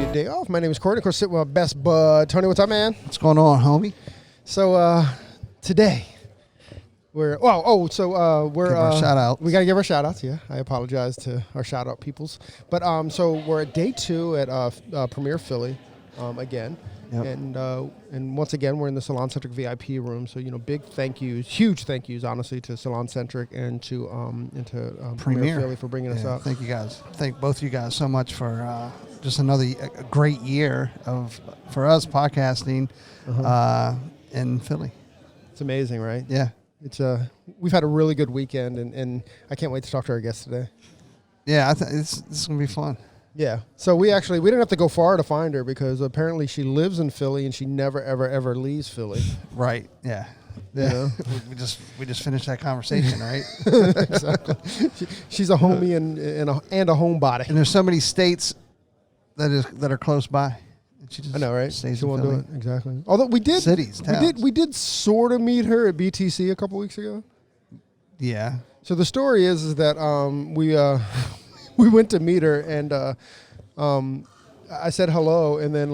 your day off. My name is Courtney. Of course, sitting with my best bud, Tony. What's up, man? What's going on, homie? So today we're give our shout outs. We gotta give our shout outs. Yeah, I apologize to our shout out peoples. But so we're at day 2 at Premier Philly again. Yep. And once again, we're in the Salon Centric VIP room. So, big thank yous, huge thank yous, honestly, to Salon Centric and to Premier Philly for bringing us up. Thank you guys. Thank both of you guys so much for just another great year for us podcasting in Philly. It's amazing, right? Yeah. It's we've had a really good weekend, and I can't wait to talk to our guests today. Yeah, this is going to be fun. Yeah. So we didn't have to go far to find her because apparently she lives in Philly and she never, ever, ever leaves Philly. Right. Yeah. we just finished that conversation, right? Exactly. She's a homie and a homebody. And there's so many states that are close by. She just I know, right? Stays she won't Philly. do it. Exactly. Although we did cities, towns. We did sort of meet her at BTC a couple weeks ago. Yeah. So the story is that we went to meet her, and I said hello, and then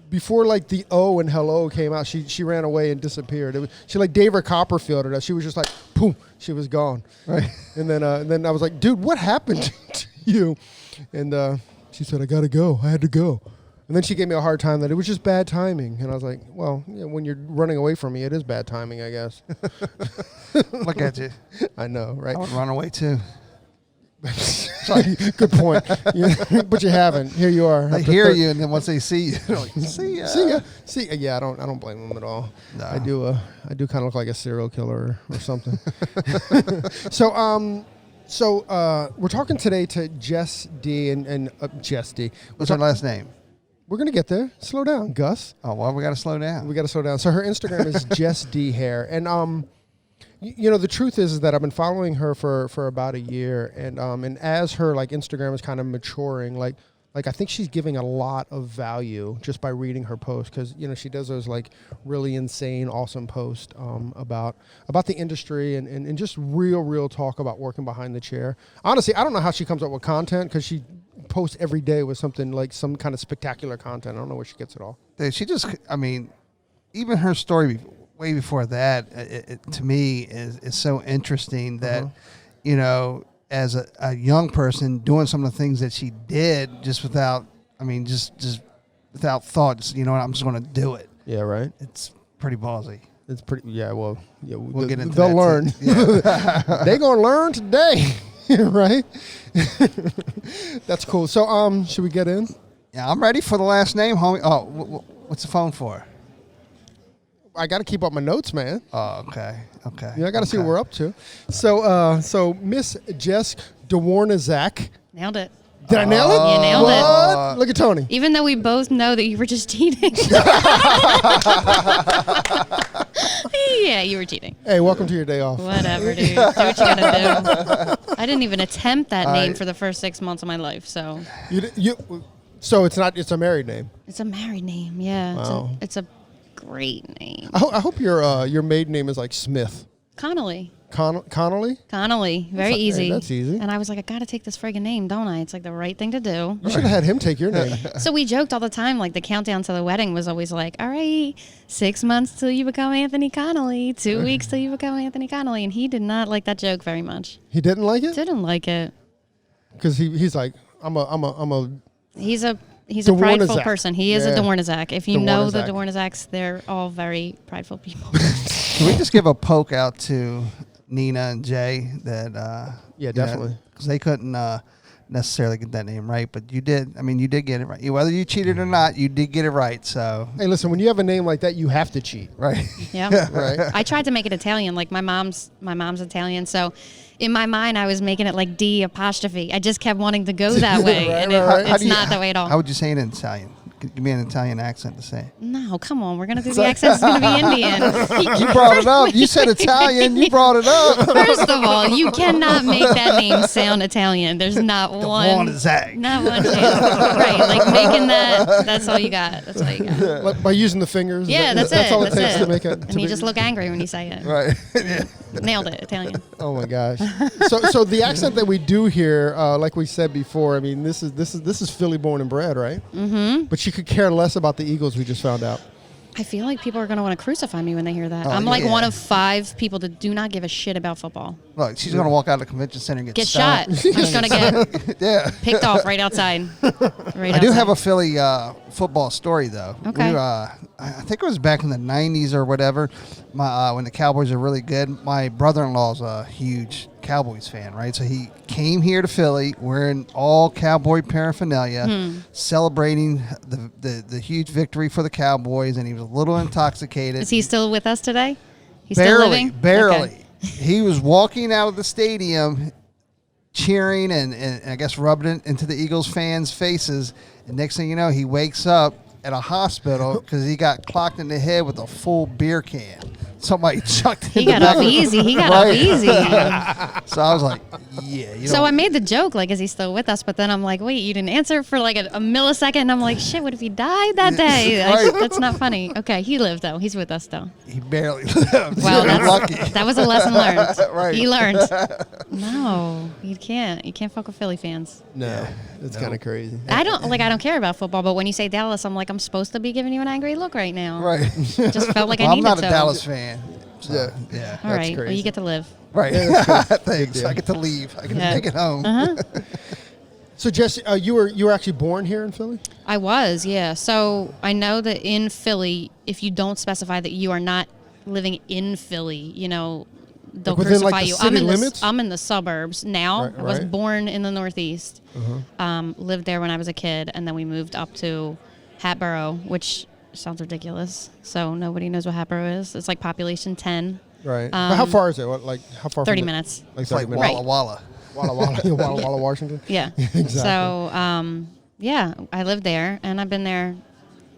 before the O and hello came out, she ran away and disappeared. She David Copperfielded us. She was just like, boom, she was gone. Right. And then I was like, dude, what happened to you? And she said, I gotta go. I had to go. And then she gave me a hard time that it was just bad timing. And I was like, well, when you're running away from me, it is bad timing, I guess. Look at you. I know, right? I would run away too. Sorry, good point. But you haven't. Here you are. They hear you, and then once they see you, they're like, see ya. See ya. Yeah, I don't blame them at all. No. I do kind of look like a serial killer or something. So we're talking today to Jess Dee and Jess Dee. What's her last name? We're gonna get there. Slow down, Gus. Oh well, we got to slow down. We got to slow down. So her Instagram is Jess Dee Hair, and the truth is that I've been following her for about a year, and as her Instagram is kind of maturing, I think she's giving a lot of value just by reading her posts, because she does those really insane, awesome posts about the industry and just real talk about working behind the chair. Honestly, I don't know how she comes up with content, because she posts every day with something some kind of spectacular content. I don't know where she gets it all. She just, even her story way before that, it to me is so interesting that, as a young person doing some of the things that she did just without, just without thought, just, I'm just going to do it. Yeah, right. It's pretty ballsy. It's pretty, yeah, well, yeah, we'll get into they'll that learn. Yeah. They're going to learn today, right? That's cool. So, should we get in? Yeah, I'm ready for the last name, homie. Oh, what's the phone for? I got to keep up my notes, man. Oh, okay. Yeah, I got to see what we're up to. So Miss Jess Dworniczak. Nailed it. Did I nail it? You nailed it. Look at Tony. Even though we both know that you were just cheating. Yeah, you were cheating. Hey, welcome to your day off. Whatever, dude. Do what you gotta do. I didn't even attempt that name for the first 6 months of my life, so. So it's a married name. It's a married name, yeah. Wow. It's a great name. I hope your maiden name is Smith. Connolly. Connolly? Connolly. Very easy. Hey, that's easy. And I was like, I got to take this friggin' name, don't I? It's the right thing to do. You should have had him take your name. So we joked all the time, the countdown to the wedding was always all right, 6 months till you become Anthony Connolly, 2 weeks till you become Anthony Connolly. And he did not like that joke very much. He didn't like it? Didn't like it. Because he's like, I'm a He's a prideful person. He is a Dworniczak. If you know the Dworniczak. they're all very prideful people. Can we just give a poke out to Nina and Jay that yeah, definitely, because they couldn't necessarily get that name right, but you did. You did get it right. Whether you cheated or not, you did get it right. So hey, listen, when you have a name like that, you have to cheat, right? Yeah, right. I tried to make it Italian. My mom's Italian, so in my mind, I was making it D''. I just kept wanting to go that way, right, and right. it's not that way at all. How would you say it in Italian? Give me an Italian accent to say. No, come on. We're going to do the accent. It's going to be Indian. You brought it up. You said Italian. You brought it up. First of all, you cannot make that name sound Italian. There's not one. Dworniczak. Not one chance. Right. Like making that, that's all you got. That's all you got. Like by using the fingers. Yeah, that's That's it. all it That's takes it. to make it. And you just look angry when you say it. Right. Yeah. Nailed it. Italian. Oh my gosh. So the accent that we do here, like we said before, I mean, this is Philly born and bred, right? Mm-hmm. But she could care less about the Eagles. We just found out. I feel like people are going to want to crucify me when they hear that. Oh, I'm like yeah. one of 5 people that do not give a shit about football. Look, she's going to walk out of the convention center and Get shot. I'm stoned. just going to get Yeah. picked off right outside. Right I do have a outside. Philly football story, though. Okay. I think it was back in the 90s or whatever, when the Cowboys are really good. My brother-in-law's a huge Cowboys fan, right? So he came here to Philly wearing all Cowboy paraphernalia, celebrating the huge victory for the Cowboys, and he was a little intoxicated. Is he still with us today? He's still living? Barely. Okay. He was walking out of the stadium cheering and I guess rubbing it into the Eagles fans' faces. And next thing you know, he wakes up at a hospital because he got clocked in the head with a full beer can. Somebody chucked it He in the got back off of- easy. He got Right. off easy. So I was like, yeah. You So know, I made the joke, like, is he still with us? But then I'm like, wait, you didn't answer for like a millisecond. And I'm like, shit, what if he died that day? Right. That's not funny. Okay, he lived, though. He's with us, though. he barely lived. Well, lucky. that was a lesson learned. Right. He learned. No, you can't. You can't fuck with Philly fans. No, it's kind of crazy. I don't care about football, but when you say Dallas, I'm like, I'm supposed to be giving you an angry look right now. Right. Just felt like I Well, I'm needed not a to. Dallas fan. So, Yeah. yeah. All right, well, crazy. you get to live. Right. Yeah, that's Thanks. deal. I get to leave. I get Yeah. to take it home. So Jess, you were actually born here in Philly? I was, yeah. So I know that in Philly, if you don't specify that you are not living in Philly, they'll Like within, crucify like, the you. city limits? I'm in the suburbs now. Right, I was right. born in the Northeast. Lived there when I was a kid, and then we moved up to Hatboro, which sounds ridiculous. So nobody knows what Hatboro is. It's like population 10. Right. But how far is it? How far? 30 from the- minutes. Like It's 30 like minutes. Walla Walla. Walla Walla, Walla Walla, Washington. Yeah. Exactly. So, yeah, I lived there, and I've been there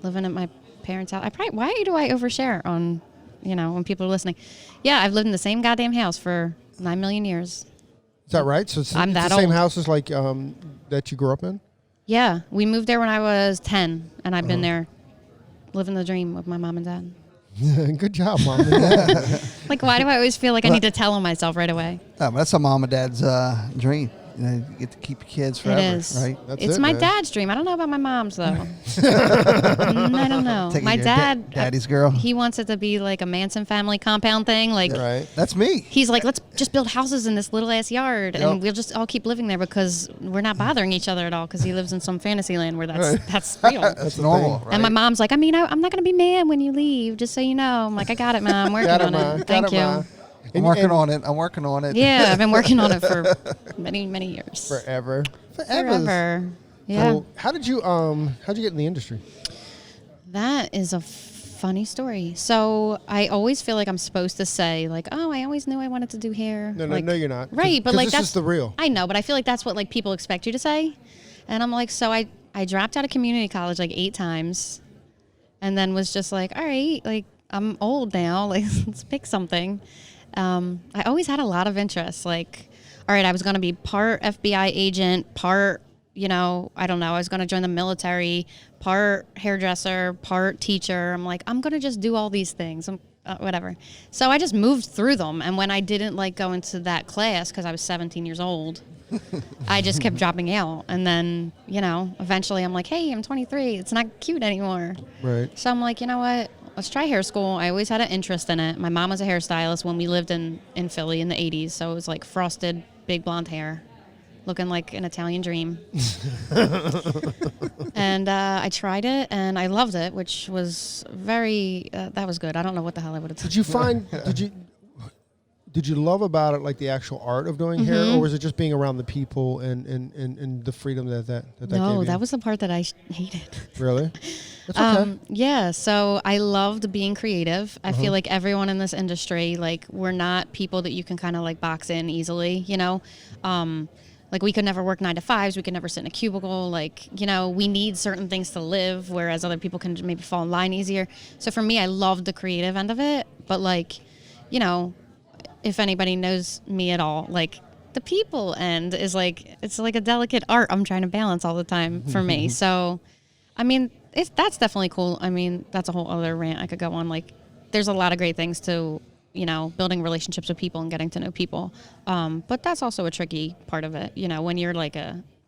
living at my parents' house. Why do I overshare on, when people are listening? Yeah, I've lived in the same goddamn house for 9 million years. Is that right? So it's I'm it's that the same old. house as like that you grew up in? Yeah, we moved there when I was 10, and I've been there living the dream with my mom and dad. Good job, Mom and Dad. Like, why do I always feel like I need to tell on myself right away? No, but that's a mom and dad's dream. You get to keep your kids forever, It is. right? That's It's it, my man. dad's dream. I don't know about my mom's, though. I don't know. Taking My your dad, daddy's girl. he wants it to be like a Manson family compound thing. Like, Right. That's me. he's like, let's just build houses in this little ass yard, Yep. and we'll just all keep living there because we're not bothering each other at all. Because he lives in some fantasy land where that's real. That's the normal, thing. right? And my mom's like, I'm not gonna be mad when you leave, just so you know. I'm like, I got it, Mom. I'm working Got it, on Ma. it. Got Thank it, you. Ma. I'm working on it. Yeah, I've been working on it for many, many years. Forever. Forever. Yeah. So how'd you get in the industry? That is a funny story. So I always feel like I'm supposed to say, like, oh, I always knew I wanted to do hair. No, Like, no, you're not. Right, but 'Cause like this that's is the real. I know, but I feel like that's what like people expect you to say. And I'm like, so I dropped out of community college like 8 times, and then was just like, all right, like I'm old now, like let's pick something. I always had a lot of interest. Like, all right, I was going to be part FBI agent, part, I don't know, I was going to join the military, part hairdresser, part teacher. I'm like, I'm going to just do all these things. Whatever. So I just moved through them. And when I didn't like go into that class because I was 17 years old, I just kept dropping out. And then, eventually I'm like, hey, I'm 23. It's not cute anymore. Right. So I'm like, you know what? Let's try hair school. I always had an interest in it. My mom was a hairstylist when we lived in Philly in the 80s. So it was like frosted, big blonde hair, looking like an Italian dream. And I tried it, and I loved it, which was that was good. I don't know what the hell I would have Did you find? Did you love about it like the actual art of doing hair, or was it just being around the people and the freedom that gave No, you? that was the part that I hated. Really. That's okay. Yeah, so I loved being creative. I feel like everyone in this industry, like, we're not people that you can kind of like box in easily, Like, we could never work 9 to 5s. We could never sit in a cubicle. Like, you know, we need certain things to live, whereas other people can maybe fall in line easier. So for me, I love the creative end of it. But, like, you know, if anybody knows me at all, like, the people end is like, it's like a delicate art I'm trying to balance all the time for me. So, I mean, that's definitely cool. I mean, that's a whole other rant I could go on. Like, there's a lot of great things to, you know, building relationships with people and getting to know people. But that's also a tricky part of it. You know, when you're like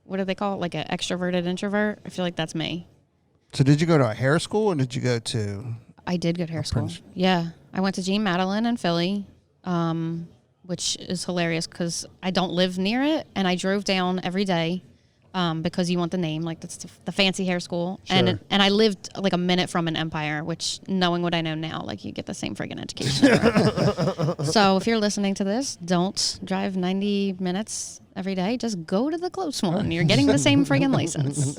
what do they call it? Like an extroverted introvert. I feel like that's me. So did you go to a hair school or did you go to? I did go to hair school. Yeah. I went to Jean Madeline in Philly, which is hilarious because I don't live near it. And I drove down every day. Because you want the name, like that's the fancy hair school, Sure. and I lived like a minute from an Empire, which, knowing what I know now, like you get the same friggin' education. So if you're listening to this, don't drive 90 minutes every day. Just go to the close one. You're getting the same friggin' license.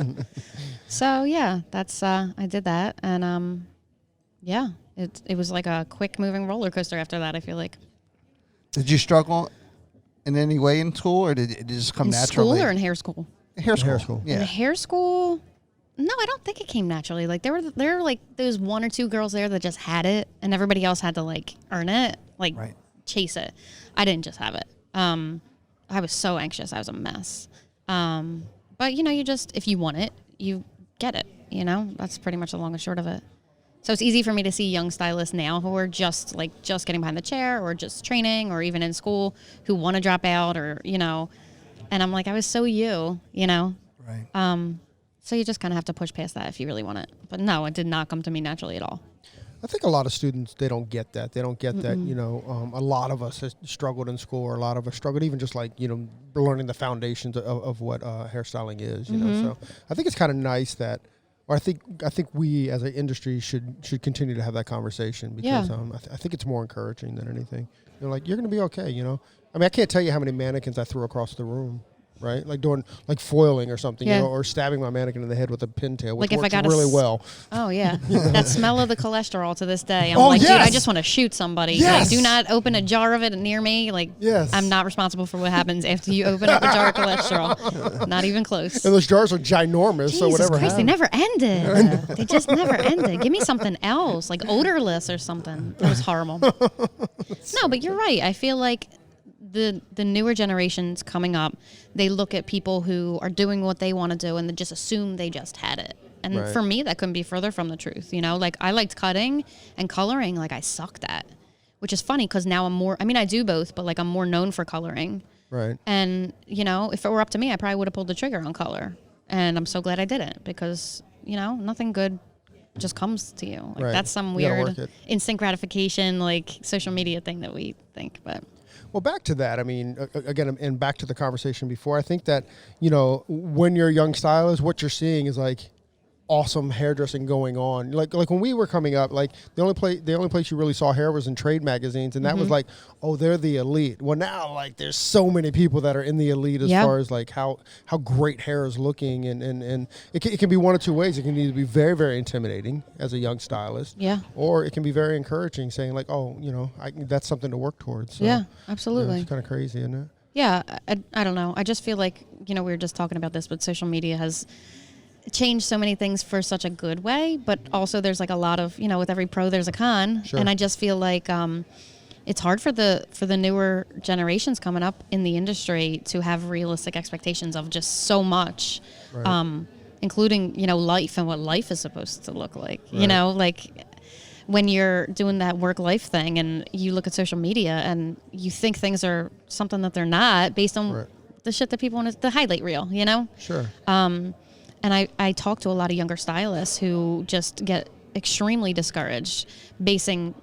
So yeah, that's I did that, and yeah, it was like a quick moving roller coaster after that. I feel like. Did you struggle in any way in school, or did it just come in naturally? School or in hair school? Hair school. Hair school. Yeah. In hair school, no, I don't think it came naturally. Like there were like those 1 or 2 girls there that just had it, and everybody else had to like earn it, like Right. chase it. I didn't just have it. I was so anxious. I was a mess. But you know, if you want it, you get it. You know, that's pretty much the long and short of it. So it's easy for me to see young stylists now who are just getting behind the chair or just training or even in school who want to drop out or, you know. And I'm like, I was so you know. Right. So you just kind of have to push past that if you really want it. But no, it did not come to me naturally at all. I think a lot of students, they don't get that. They don't get that, you know, a lot of us has struggled in school, or a lot of us struggled even just like, you know, learning the foundations of what hairstyling is, you know. So I think it's kind of nice that, or I think we as an industry should continue to have that conversation because I think it's more encouraging than anything. You know, like, you're going to be okay, you know. I mean, I can't tell you how many mannequins I threw across the room, right? Like doing like foiling or something, you know, or stabbing my mannequin in the head with a pintail, which Like if works I got really well. Oh, yeah. That smell of the cholesterol to this day. I'm Oh, like, dude, yes. I just want to shoot somebody. Yes. Like, do not open a jar of it near me. Like, Yes. I'm not responsible for what happens after you open up a jar of cholesterol. Not even close. And those jars are ginormous, so Jesus whatever Christ, they happens. never ended. They just never ended. Give me something else, like odorless or something. It was horrible. No, but you're right. I feel like the newer generations coming up, they look at people who are doing what they want to do and they just assume they just had it. And Right. for me, that couldn't be further from the truth. You know, like I liked cutting and coloring, like I sucked at, which is funny because now I do both, but like I'm more known for coloring. Right. And, you know, if it were up to me, I probably would have pulled the trigger on color. And I'm so glad I didn't because, you know, nothing good just comes to you. Like Right. that's some You gotta work weird it. instant gratification, like social media thing that we think. But Well, back to that. I mean, again, and back to the conversation before. I think that, you know, when you're a young stylist, what you're seeing is like awesome hairdressing going on. Like when we were coming up, like the only place you really saw hair was in trade magazines, and that was like, oh, they're the elite. Well, now like there's so many people that are in the elite as far as like how great hair is looking, and it can be one of two ways. It can either be very, very intimidating as a young stylist, or it can be very encouraging, saying like, oh, you know, that's something to work towards. So, yeah, absolutely. it's kind of crazy, isn't it? Yeah, I don't know. I just feel like, you know, we were just talking about this, but social media has changed so many things for such a good way, but also there's like a lot of, you know, with every pro there's a con. Sure. And I just feel like it's hard for the newer generations coming up in the industry to have realistic expectations of just so much, including, you know, life and what life is supposed to look like. You know, like when you're doing that work-life thing and you look at social media and you think things are something that they're not based on the shit that people want to, the highlight reel, you know? Sure. And I talk to a lot of younger stylists who just get extremely discouraged basing,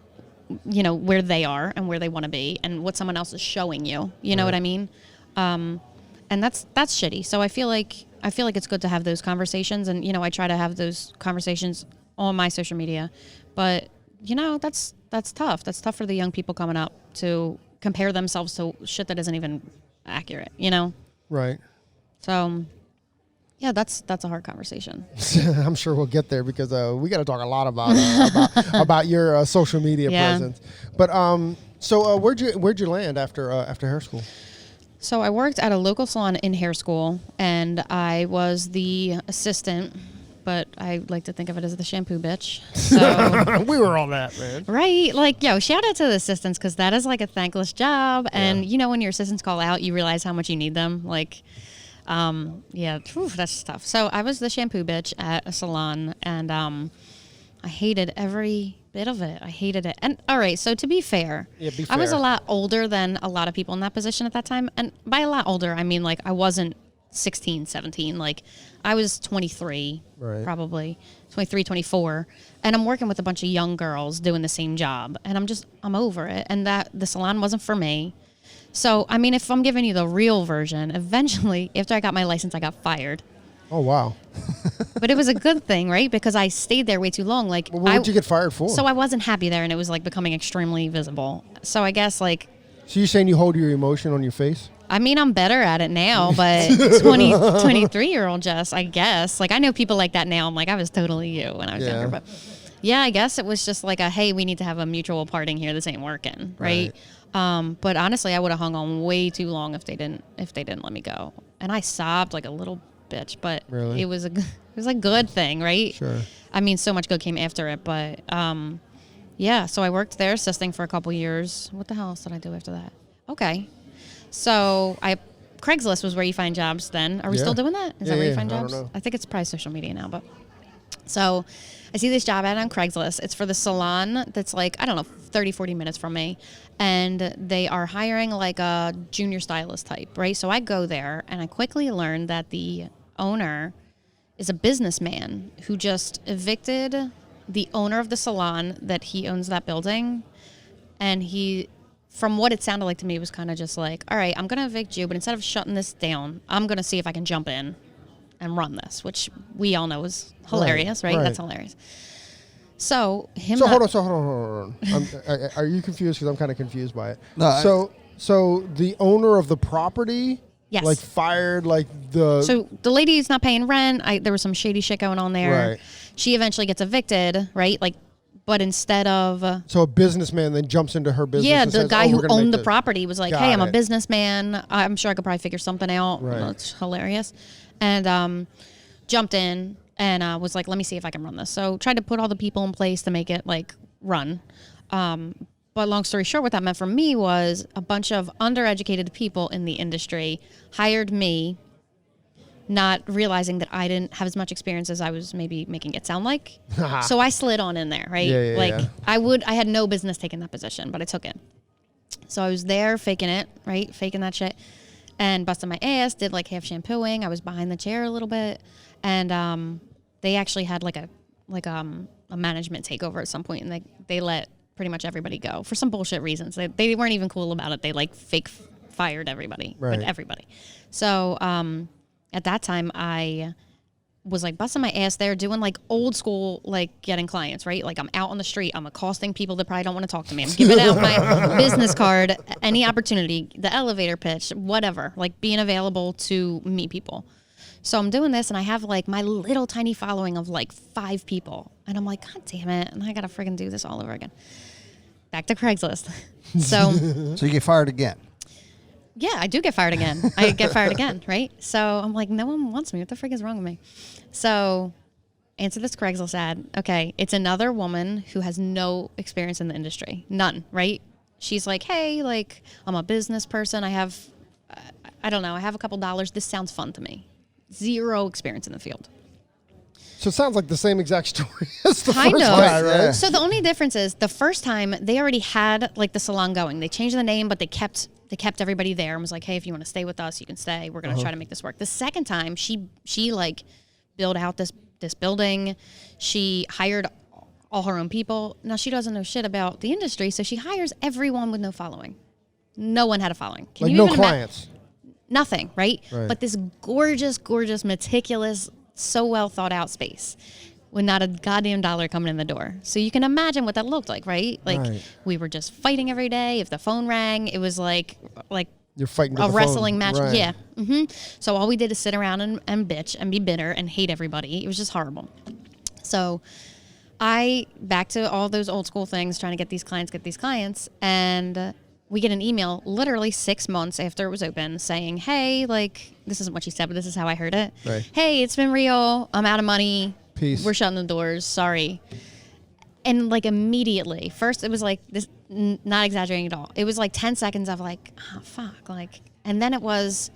you know, where they are and where they want to be and what someone else is showing you. You know what I mean? And that's shitty. So I feel like it's good to have those conversations, and, you know, I try to have those conversations on my social media. But, you know, that's tough. That's tough for the young people coming up to compare themselves to shit that isn't even accurate, you know? Right. So yeah, that's a hard conversation. I'm sure we'll get there because we got to talk a lot about your social media presence. But so where'd you land after hair school? So I worked at a local salon in hair school, and I was the assistant, but I like to think of it as the shampoo bitch. So, We were all that, man. right? Like, yo, shout out to the assistants, because that is like a thankless job. And, you know, when your assistants call out, you realize how much you need them. Like, yeah, that's tough. So I was the shampoo bitch at a salon, and I hated every bit of it. I hated it. And all right, so to be fair, I was a lot older than a lot of people in that position at that time. And by a lot older, I mean, like, I wasn't 16, 17. Like, I was 23, probably 23, 24. And I'm working with a bunch of young girls doing the same job. And I'm over it. And that the salon wasn't for me. So, I mean, if I'm giving you the real version, eventually, after I got my license, I got fired. Oh, wow. But it was a good thing, right? Because I stayed there way too long. Like, Well, what did you get fired for? So I wasn't happy there, and it was like becoming extremely visible. So I guess like, So you're saying you hold your emotion on your face? I mean, I'm better at it now, but 23-year-old Jess, I guess. Like, I know people like that now. I'm like, I was totally you when I was younger. But yeah, I guess it was just like hey, we need to have a mutual parting here. This ain't working, right? But honestly, I would have hung on way too long if they didn't let me go. And I sobbed like a little bitch, but it was a good thing, right? Sure. I mean, so much good came after it, but yeah. So I worked there assisting for a couple years. What the hell else did I do after that? Okay, so Craigslist was where you find jobs. Then are we still doing that? Is that where you find jobs? I don't know. I think it's probably social media now, but so I see this job ad on Craigslist. It's for the salon that's like, I don't know, 30, 40 minutes from me. And they are hiring like a junior stylist type, right? So I go there, and I quickly learned that the owner is a businessman who just evicted the owner of the salon that he owns that building. And he, from what it sounded like to me, was kind of just like, all right, I'm going to evict you, but instead of shutting this down, I'm going to see if I can jump in and run this, which we all know is hilarious, right? That's hilarious. So hold on. Are you confused? Because I'm kind of confused by it. No. So the owner of the property, yes, like fired like the. So the lady's not paying rent. There was some shady shit going on there. Right. She eventually gets evicted, right? Like, but instead of so a businessman then jumps into her business. Yeah, and the says, guy who owned the this. property was like, "Hey, I'm a businessman. I'm sure I could probably figure something out." Right. That's hilarious. And jumped in and was like, let me see if I can run this. So tried to put all the people in place to make it like run. But long story short, what that meant for me was a bunch of undereducated people in the industry hired me, not realizing that I didn't have as much experience as I was maybe making it sound like. So I slid on in there, right? I had no business taking that position, but I took it. So I was there faking it, right? Faking that shit. And busted my ass, did like half shampooing. I was behind the chair a little bit. And they actually had like a management takeover at some point, and they let pretty much everybody go for some bullshit reasons. They weren't even cool about it. They like fake fired everybody. Right. Like everybody. So at that time I was like busting my ass there doing like old school, like getting clients, right? Like I'm out on the street, I'm accosting people that probably don't want to talk to me. I'm giving out my business card, any opportunity, the elevator pitch, whatever, like being available to meet people. So I'm doing this, and I have like my little tiny following of like 5 people. And I'm like, God damn it. And I got to friggin' do this all over again. Back to Craigslist. So you get fired again. yeah, I do get fired again. I get fired again, right? So I'm like, no one wants me. What the frick is wrong with me? So answer this Craigslist ad. Okay, it's another woman who has no experience in the industry. None, right? She's like, hey, like, I'm a business person. I have a couple dollars. This sounds fun to me. Zero experience in the field. So it sounds like the same exact story as the Kind first of. guy, right? So the only difference is the first time they already had like the salon going. They changed the name, but they kept everybody there and was like, hey, if you want to stay with us, you can stay. We're going to try to make this work. The second time she like built out this building. She hired all her own people. Now she doesn't know shit about the industry, so she hires everyone with no following. No one had a goddamn Can like you no even clients. Nothing, right? But this gorgeous, gorgeous, meticulous, so well thought out space with not a goddamn dollar coming in the door. So you can imagine what that looked like, right? Like we were just fighting every day. If the phone rang, it was like you're fighting a wrestling match. Right. Yeah. Mm-hmm. So all we did is sit around and bitch and be bitter and hate everybody. It was just horrible. So back to all those old school things, trying to get these clients, and we get an email literally 6 months after it was open saying, hey, like, this isn't what she said, but this is how I heard it. Right. Hey, it's been real. I'm out of money. Peace. We're shutting the doors. Sorry. And like immediately, first it was like this, not exaggerating at all. It was like 10 seconds of like, oh, fuck. Like, and then it was,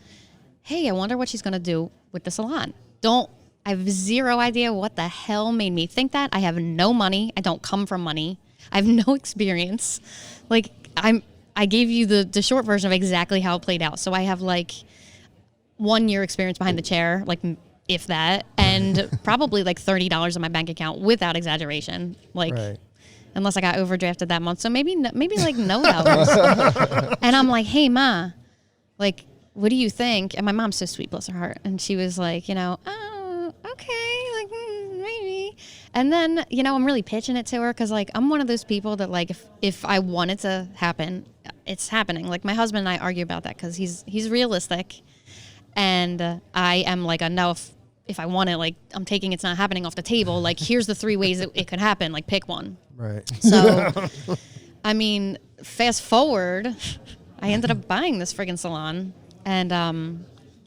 hey, I wonder what she's going to do with the salon. I have zero idea what the hell made me think that. I have no money. I don't come from money. I have no experience. Like, I gave you the short version of exactly how it played out. So I have like 1 year experience behind the chair, like if that, and probably like $30 in my bank account without exaggeration. Like, Right. unless I got overdrafted that month. So maybe like no dollars. And I'm like, hey, Ma, like, what do you think? And my mom's so sweet, bless her heart. And she was like, oh, okay, like maybe. And then, I'm really pitching it to her because, like, I'm one of those people that, like, if I want it to happen, it's happening. Like, my husband and I argue about that because he's realistic. And I am like, no, if I want it, like, I'm taking it's not happening off the table. Like, here's the 3 ways it could happen. Like, pick one. Right. So, I mean, fast forward, I ended up buying this friggin' salon. And,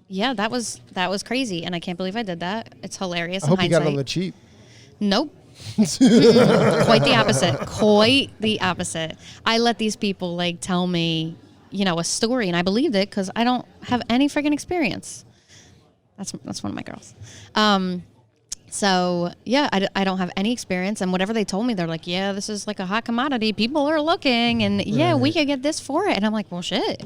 yeah, that was crazy. And I can't believe I did that. It's hilarious. I hope in you got hindsight. it on the cheap. Nope. Quite the opposite. Quite the opposite. I let these people like tell me, a story, and I believed it because I don't have any friggin' experience. That's one of my girls. So yeah, I don't have any experience, and whatever they told me, they're like, yeah, this is like a hot commodity. People are looking, and yeah, we could get this for it. And I'm like, well, shit.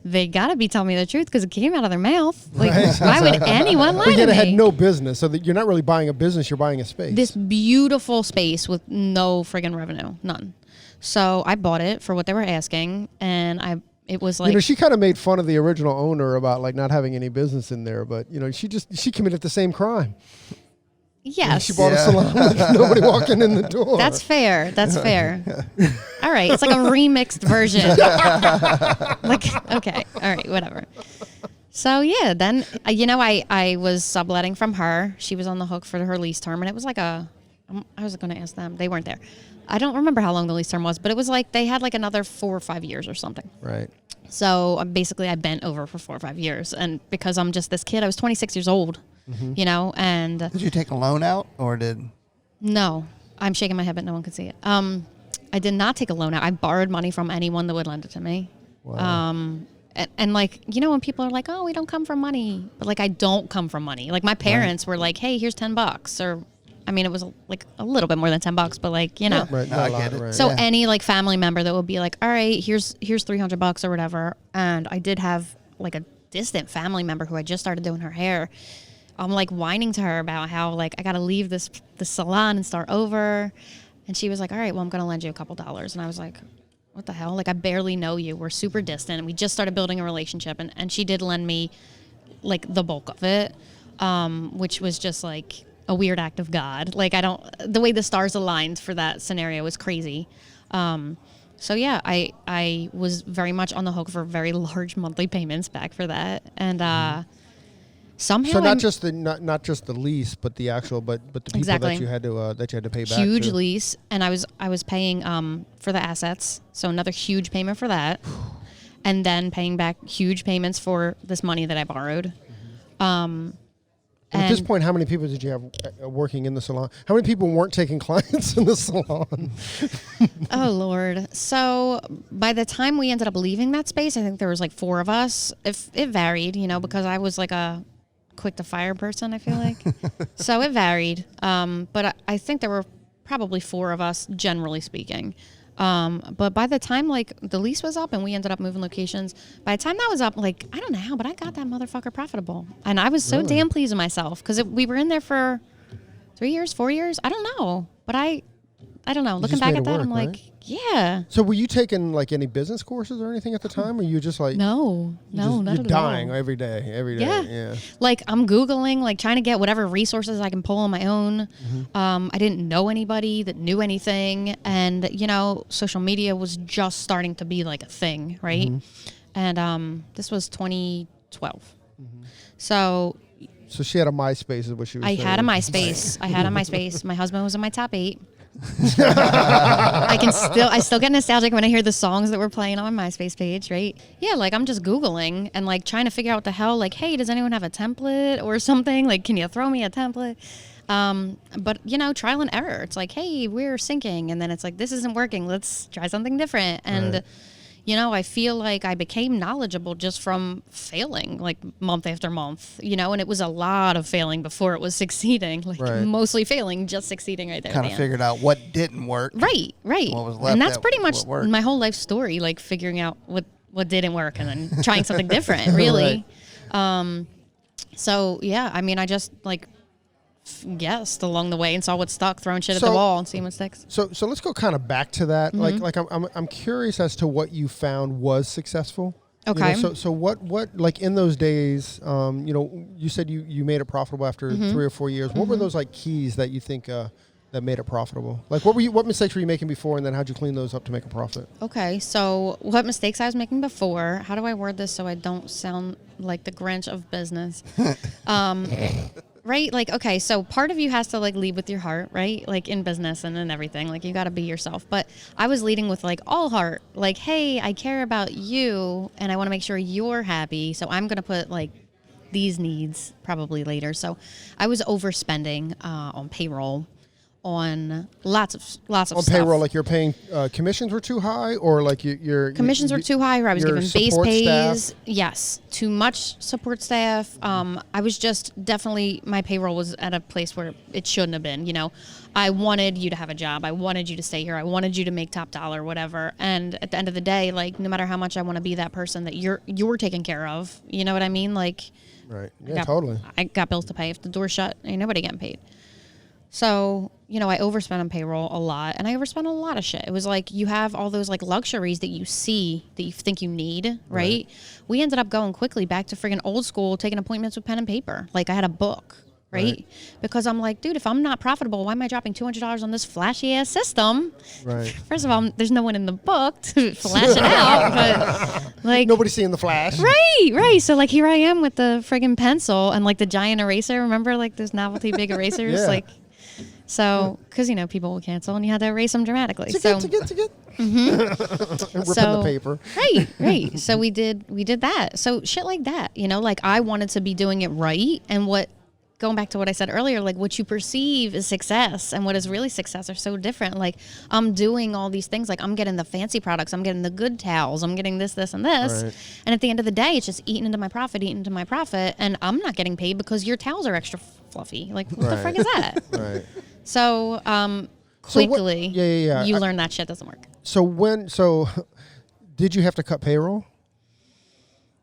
They gotta be telling me the truth because it came out of their mouth. Like, why would anyone lie But to yet me? it had no business, so that you're not really buying a business, you're buying a space. This beautiful space with no friggin' revenue, none. So I bought it for what they were asking, and it was like, she kind of made fun of the original owner about like not having any business in there, but she committed the same crime. yes, She bought a salon with nobody walking in the door. That's fair. That's fair. All right, it's like a remixed version. Like, okay, all right, whatever. So yeah, then I was subletting from her. She was on the hook for her lease term, and it was like I was going to ask them. They weren't there. I don't remember how long the lease term was, but it was like they had like another 4 or 5 years or something. Right. So basically, I bent over for 4 or 5 years, and because I'm just this kid, I was 26 years old. And Did you take a loan out or did? no, I'm shaking my head, but no one could see it. I did not take a loan out. I borrowed money from anyone that would lend it to me. Wow. And like, when people are like, oh, we don't come from money, but like, I don't come from money. Like my parents were like, hey, here's $10, or, I mean, it was like a little bit more than $10, but like, Right. No, Not I a lot, get it. right. So Yeah. any like family member that would be like, all right, here's $300 or whatever. And I did have like a distant family member who I just started doing her hair. I'm like whining to her about how like I got to leave the salon and start over. And she was like, all right, well, I'm going to lend you a couple dollars. And I was like, what the hell? Like, I barely know you. We're super distant. And we just started building a relationship. And she did lend me like the bulk of it, which was just like a weird act of God. Like, the way the stars aligned for that scenario was crazy. So yeah, I was very much on the hook for very large monthly payments back for that. And, somehow So not just the lease, but the actual, but the people Exactly. that you had to pay back. huge to. lease, and I was paying for the assets, so another huge payment for that, and then paying back huge payments for this money that I borrowed. And at this point, how many people did you have working in the salon? How many people weren't taking clients in the salon? Oh Lord! So by the time we ended up leaving that space, I think there was like 4 of us. It varied, because I was like a quick to fire person, I feel like. So it varied. But I think there were probably 4 of us, generally speaking. But by the time like the lease was up and we ended up moving locations, by the time that was up, like, I don't know how, but I got that motherfucker profitable. And I was so damn pleased with myself because we were in there for 3 years, 4 years. I don't know, but I don't know. Looking just back made at it that, work, I'm like, right? yeah. So were you taking like any business courses or anything at the time, or you just like No, not you're at all. dying every day? Yeah. Like I'm Googling, like trying to get whatever resources I can pull on my own. I didn't know anybody that knew anything. And, social media was just starting to be like a thing, right? And this was 2012. So So she had a MySpace is what she was saying. I had a MySpace. My husband was in my top 8. I still get nostalgic when I hear the songs that were playing on my MySpace page, right? Yeah, like I'm just Googling and like trying to figure out what the hell, like, hey, does anyone have a template or something? Like, can you throw me a template? But you know, trial and error. It's like, hey, we're syncing, and then it's like, this isn't working. Let's try something different. And Right. you know, I feel like I became knowledgeable just from failing, like month after month. You know, and it was a lot of failing before it was succeeding. Like Right. mostly failing, just succeeding right there. Kind at of the end. figured out what didn't work. Right. What was left And that's that pretty much what worked. my whole life story, like figuring out what didn't work and then trying something different, really. So, yeah, I mean, I just, like, guessed along the way and saw what stuck, throwing shit at the So- wall and seeing what sticks. So let's go kind of back to that. Mm-hmm. Like I'm curious as to what you found was successful. You know, Okay. so what like in those days, you know, you said you made it profitable after Mm-hmm. 3 or 4 years. What were those like keys that you think that made it profitable? Like what mistakes were you making before, and then how'd you clean those up to make a profit? Okay, so what mistakes I was making before? How do I word this so I don't sound like the Grinch of business? Right? Like, okay, so part of you has to like lead with your heart, right? Like in business and in everything. Like you got to be yourself. But I was leading with like all heart. Like, hey, I care about you and I want to make sure you're happy. So I'm going to put like these needs probably later. So I was overspending on payroll, on lots of On stuff. payroll, like you're paying commissions were too high, or like your Commissions were too high, or I was your giving base support pays. staff? Yes, too much support staff. I was just definitely, my payroll was at a place where it shouldn't have been. You know, I wanted you to have a job. I wanted you to stay here. I wanted you to make top dollar, whatever. And at the end of the day, like no matter how much I want to be that person that you're taken care of. You know what I mean? Like, Right. Yeah, totally. I got bills to pay. If the door's shut, ain't nobody getting paid. So, you know, I overspent on payroll a lot, and I overspent a lot of shit. It was like you have all those like luxuries that you see that you think you need, right? We ended up going quickly back to friggin' old school, taking appointments with pen and paper. Like I had a book, right? Because I'm like, dude, if I'm not profitable, why am I dropping $200 on this flashy ass system? Right. First of all, there's no one in the book to flash it out, but like Nobody's seeing the flash. Right. So like here I am with the friggin' pencil and like the giant eraser. Remember like those novelty big erasers? Yeah. Like, so because you know people will cancel and you had to erase them dramatically. To So get. And ripping the paper. right. So we did that. So shit like that, you know, like I wanted to be doing it right, and going back to what I said earlier, like what you perceive is success and what is really success are so different. Like I'm doing all these things, like I'm getting the fancy products, I'm getting the good towels, I'm getting this and this. Right. And at the end of the day, it's just eating into my profit, and I'm not getting paid because your towels are extra fluffy. Like what the Right. frick is that? Right. So So what- quickly, yeah. you learn that shit doesn't work. So did you have to cut payroll?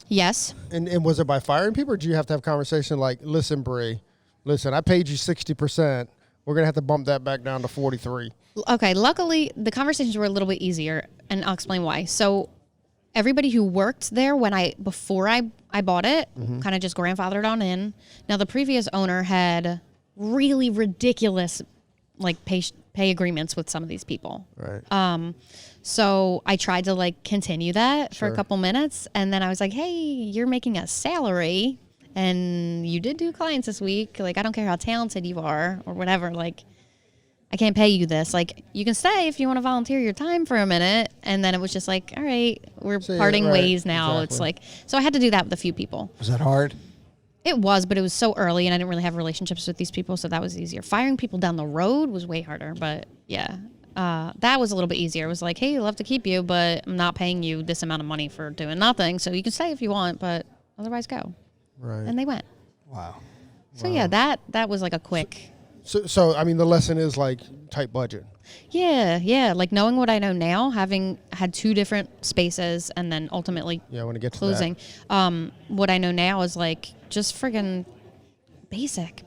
Yes. And was it by firing people, or do you have to have a conversation like, listen, Bree, I paid you 60%. We're going to have to bump that back down to 43. Okay, luckily the conversations were a little bit easier, and I'll explain why. So everybody who worked there before I bought it kind of just grandfathered on in. Now the previous owner had really ridiculous like pay agreements with some of these people. Right. So I tried to like continue that for Sure. a couple minutes, and then I was like, hey, you're making a salary and you did do clients this week. Like, I don't care how talented you are or whatever. Like, I can't pay you this. Like, you can stay if you want to volunteer your time for a minute. And then it was just like, all right, we're See ya, parting right, ways now. exactly. It's like, so I had to do that with a few people. Was that hard? It was, but it was so early and I didn't really have relationships with these people. So that was easier. Firing people down the road was way harder. But yeah, that was a little bit easier. It was like, hey, I'd love to keep you, but I'm not paying you this amount of money for doing nothing. So you can stay if you want, but otherwise go. Right. And they went. Wow. So yeah, that was like a quick. So I mean, the lesson is like tight budget. Yeah. Like knowing what I know now, having had 2 different spaces and then ultimately Yeah, I want to get to closing. What I know now is like just friggin' basic.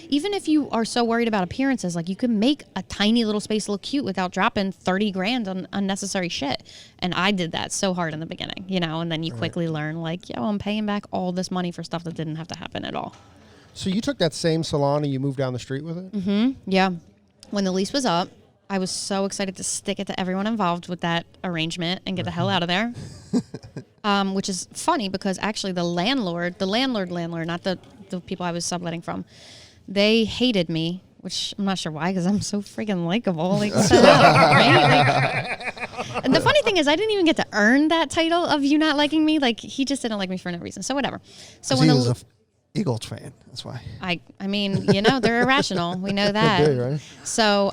Even if you are so worried about appearances, like you can make a tiny little space look cute without dropping 30 grand on unnecessary shit. And I did that so hard in the beginning, you know, and then you quickly learn like, yo, I'm paying back all this money for stuff that didn't have to happen at all. So you took that same salon and you moved down the street with it? Yeah. When the lease was up, I was so excited to stick it to everyone involved with that arrangement and get the hell out of there. Which is funny because actually the landlord, not the people I was subletting from, they hated me, which I'm not sure why, because I'm so freaking likable. Like, what the hell, right? Like, and the funny thing is, I didn't even get to earn that title of you not liking me. Like, he just didn't like me for no reason. So whatever. So when he was a Eagles fan. That's why. I mean, they're irrational. We know that. They do, right? So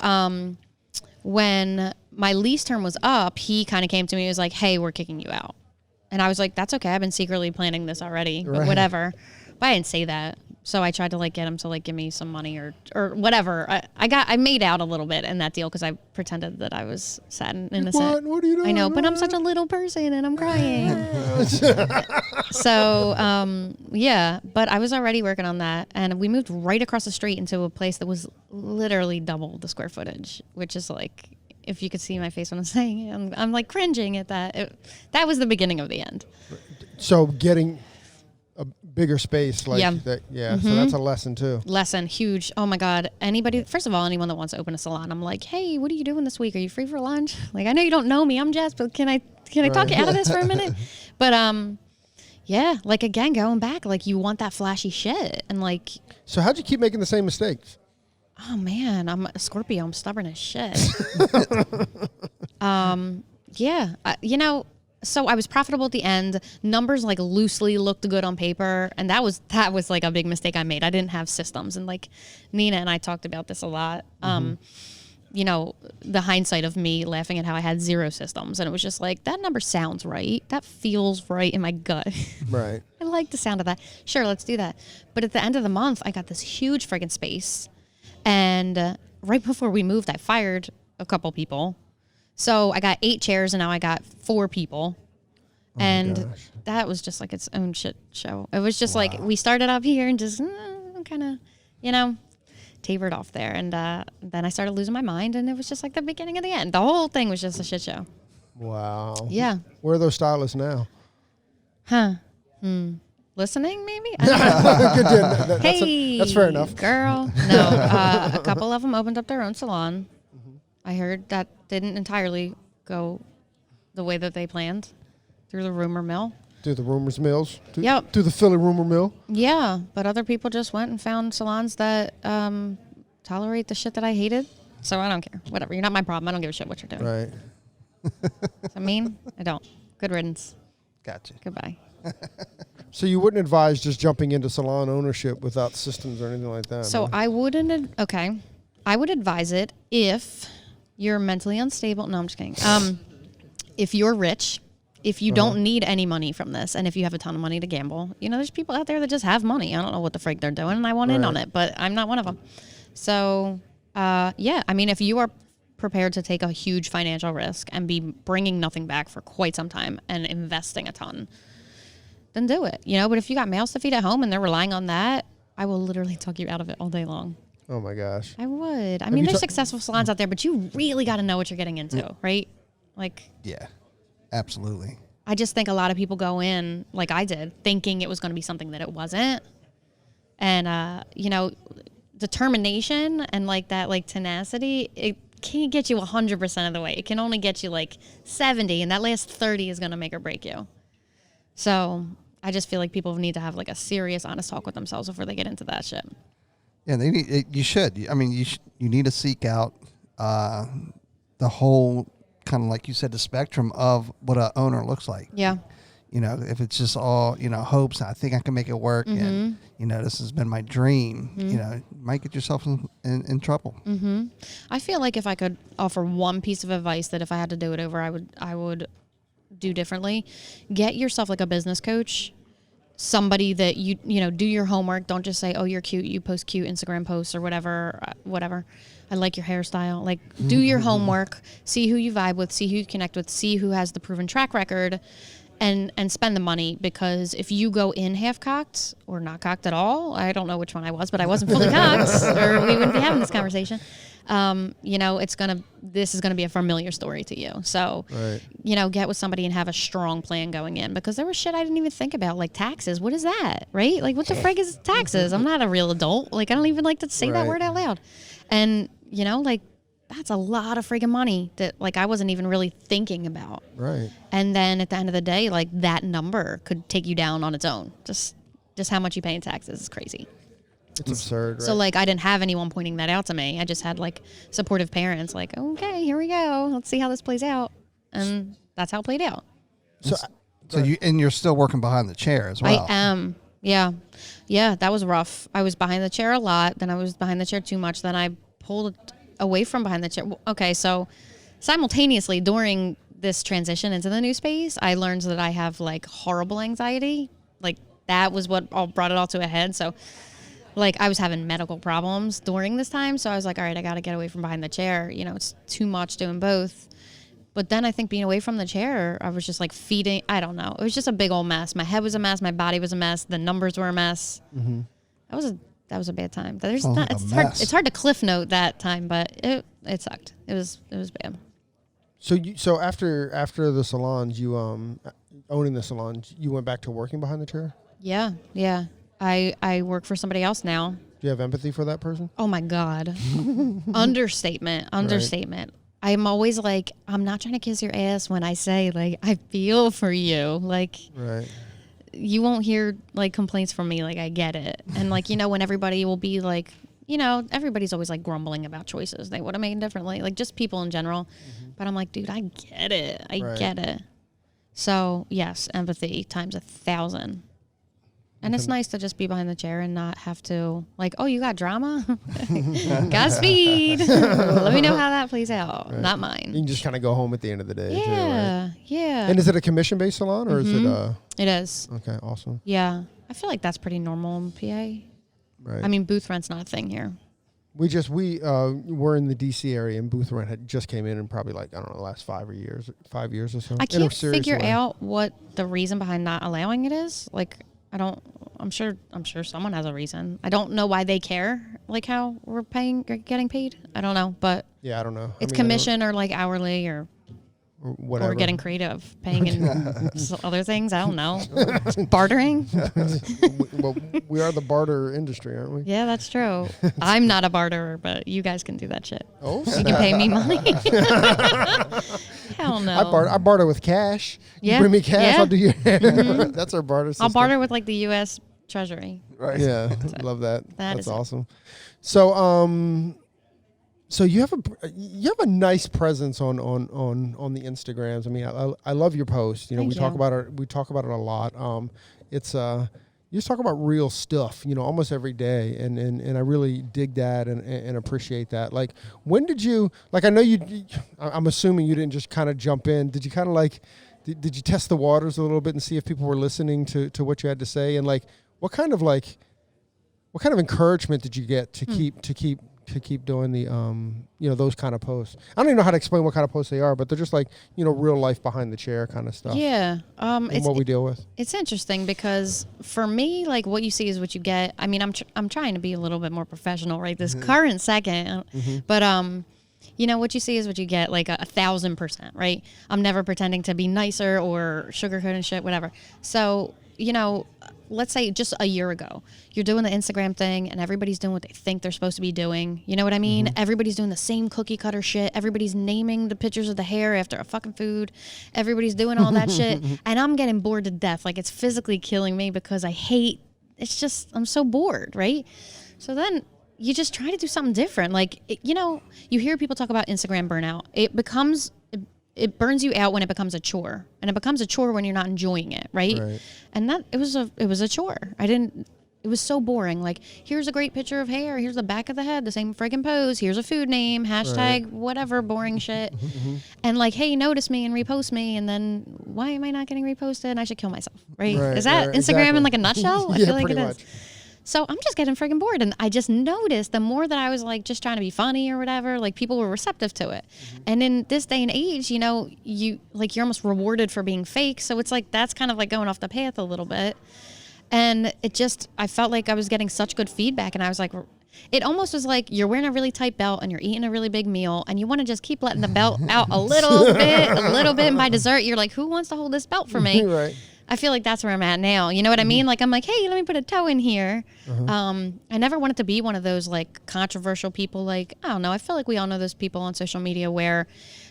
when my lease term was up, he kind of came to me and was like, hey, we're kicking you out. And I was like, that's okay. I've been secretly planning this already, but whatever. But I didn't say that. So I tried to like get him to like give me some money or whatever. I made out a little bit in that deal because I pretended that I was sad and innocent. What are you doing? I know, but I'm such a little person and I'm crying. So yeah, but I was already working on that, and we moved right across the street into a place that was literally double the square footage, which is like, if you could see my face when I'm saying it, I'm like cringing at that. That was the beginning of the end. So getting a bigger space, like that, Mm-hmm. so that's a lesson too. Lesson, huge. Oh my God. First of all, anyone that wants to open a salon, I'm like, hey, what are you doing this week? Are you free for lunch? Like, I know you don't know me. I'm Jess, but can I talk you out of this for a minute? But yeah, like again, going back, like you want that flashy shit. And like, So how'd you keep making the same mistakes? oh man, I'm a Scorpio. I'm stubborn as shit. Yeah, so I was profitable at the end. Numbers like loosely looked good on paper, and that was like a big mistake I made. I didn't have systems, and like Nina and I talked about this a lot. The hindsight of me laughing at how I had 0 systems, and it was just like, that number sounds right. That feels right in my gut. Right. I like the sound of that. Sure, let's do that. But at the end of the month, I got this huge friggin' space, and right before we moved, I fired a couple people. So I got 8 chairs, and now I got 4 people. And that was just like its own shit show. It was just like, we started up here and just kind of, tapered off there. And then I started losing my mind, and it was just like the beginning of the end. The whole thing was just a shit show. Wow. Yeah. Where are those stylists now? Listening, maybe? I don't know. Hey, that's fair enough. Girl. No, a couple of them opened up their own salon. I heard that didn't entirely go the way that they planned through the rumor mill. Through the rumors mills? Yep. Through the Philly rumor mill? Yeah, but other people just went and found salons that tolerate the shit that I hated. So I don't care. Whatever. You're not my problem. I don't give a shit what you're doing. Right. I mean, I don't. Good riddance. Gotcha. Goodbye. So you wouldn't advise just jumping into salon ownership without systems or anything like that? So no? I wouldn't. Okay. I would advise it if you're mentally unstable. No, I'm just kidding. If you're rich, if you don't need any money from this, and if you have a ton of money to gamble, there's people out there that just have money. I don't know what the frig they're doing, and I want in on it, but I'm not one of them. So, yeah, I mean, if you are prepared to take a huge financial risk and be bringing nothing back for quite some time and investing a ton, then do it. But if you got mouths to feed at home and they're relying on that, I will literally talk you out of it all day long. Oh my gosh. I would. I mean, there's successful salons out there, but you really got to know what you're getting into, right? Like, yeah, absolutely. I just think a lot of people go in, like I did, thinking it was going to be something that it wasn't. And, determination and like that, like tenacity, it can't get you 100% of the way. It can only get you like 70, and that last 30 is going to make or break you. So I just feel like people need to have like a serious, honest talk with themselves before they get into that shit. Yeah, you should. I mean, you need to seek out the whole kind of, like you said, the spectrum of what an owner looks like. Yeah. If it's just all, hopes, I think I can make it work, and, this has been my dream, you might get yourself in trouble. Mm-hmm. I feel like if I could offer one piece of advice that if I had to do it over, I would do differently. Get yourself like a business coach. Somebody that you do your homework. Don't just say, oh, you're cute, you post cute Instagram posts or whatever. I like your hairstyle. Like, do your homework, see who you vibe with, see who you connect with, see who has the proven track record, and spend the money. Because if you go in half cocked or not cocked at all, I don't know which one I was, but I wasn't fully cocked, or we wouldn't be having this conversation. This is gonna be a familiar story to you. So, get with somebody and have a strong plan going in, because there was shit I didn't even think about, like taxes. What is that, right? Like, what the frig is taxes? I'm not a real adult. Like, I don't even like to say that word out loud. And, that's a lot of friggin' money that, like, I wasn't even really thinking about. Right. And then at the end of the day, like, that number could take you down on its own. Just how much you pay in taxes is crazy. It's absurd, right? So like I didn't have anyone pointing that out to me. I just had like supportive parents like, okay, here we go. Let's see how this plays out. And that's how it played out. So you're still working behind the chair as well. I am. Yeah. Yeah, that was rough. I was behind the chair a lot. Then I was behind the chair too much. Then I pulled away from behind the chair. Okay, so simultaneously during this transition into the new space, I learned that I have like horrible anxiety. Like that was what all brought it all to a head. So like I was having medical problems during this time. So I was like, all right, I got to get away from behind the chair. You know, it's too much doing both. But then I think being away from the chair, I was just like feeding. I don't know. It was just a big old mess. My head was a mess. My body was a mess. The numbers were a mess. Mm-hmm. That was a bad time. It's hard to cliff note that time, but it sucked. It was bad. So after the salons, you owning the salons, you went back to working behind the chair? Yeah. I work for somebody else now. Do you have empathy for that person? Oh my God. Understatement. Right. I'm always like, I'm not trying to kiss your ass when I say like I feel for you. Like right. You won't hear like complaints from me, like I get it. And like, you know, when everybody will be like, you know, everybody's always like grumbling about choices they would have made differently, like just people in general. Mm-hmm. But I'm like, dude, I get it. I get it. So yes, empathy times 1,000. And it's nice to just be behind the chair and not have to like, oh, you got drama? Godspeed. Let me know how that plays out. Right. Not mine. You can just kind of go home at the end of the day. Yeah, too, right? Yeah. And is it a commission-based salon or is it It is. Okay, awesome. Yeah. I feel like that's pretty normal in PA. Right. I mean, booth rent's not a thing here. We're in the DC area and booth rent had just came in probably like, I don't know, the last 5 years or so. I can't figure out what the reason behind not allowing it is. Like, I'm sure someone has a reason. I don't know why they care, like how we're getting paid. I don't know, but yeah, I don't know. It's commission or like hourly or whatever. Or getting creative, paying in other things. I don't know. Bartering. Well, we are the barter industry, aren't we? Yeah, that's true. I'm not a barterer, but you guys can do that shit. Oh, you can pay me money. Hell no. I barter with cash. Yeah. You bring me cash, Yeah. I'll do your hair. Mm-hmm. That's our barter system. I'll barter with like the U.S. Treasury. Right. Yeah, love that. That's awesome. It. So you have a nice presence on the Instagrams. I mean, I love your posts. You know, we talk about it a lot. You just talk about real stuff, you know, almost every day, and I really dig that and appreciate that. Like, when did you, like, I know I'm assuming you didn't just kind of jump in. Did you kind of like, did you test the waters a little bit and see if people were listening to what you had to say? And like, what kind of encouragement did you get to keep doing the you know, those kind of posts? I don't even know how to explain what kind of posts they are, but they're just like, you know, real life behind the chair kind of stuff. Yeah. It's what we deal with. It's interesting because for me, like, what you see is what you get. I mean, I'm trying to be a little bit more professional right this current second, but you know, what you see is what you get, like 1,000%, right? I'm never pretending to be nicer or sugarcoating shit, whatever. So, you know, let's say just a year ago, you're doing the Instagram thing and everybody's doing what they think they're supposed to be doing. You know what I mean? Everybody's doing the same cookie cutter shit. Everybody's naming the pictures of the hair after a fucking food. Everybody's doing all that shit. And I'm getting bored to death. Like, it's physically killing me because I'm so bored, right? So then you just try to do something different. Like, you know, you hear people talk about Instagram burnout. It burns you out when it becomes a chore, and it becomes a chore when you're not enjoying it, right? And it was a chore. It was so boring. Like, here's a great picture of hair, here's the back of the head, the same friggin' pose, here's a food name, hashtag whatever boring shit. And like, hey, notice me and repost me, and then why am I not getting reposted? I should kill myself, right? Is that Instagram in like a nutshell? I feel like it is. So I'm just getting friggin' bored. And I just noticed the more that I was like just trying to be funny or whatever, like people were receptive to it. And in this day and age, you know, you're almost rewarded for being fake. So it's like, that's kind of like going off the path a little bit. And I felt like I was getting such good feedback. And I was like, it almost was like you're wearing a really tight belt and you're eating a really big meal and you want to just keep letting the belt out a little bit. And by dessert, you're like, who wants to hold this belt for me? Right. I feel like that's where I'm at now. You know what I mean? Like, I'm like, hey, let me put a toe in here. I never wanted to be one of those like controversial people. Like, I don't know. I feel like we all know those people on social media where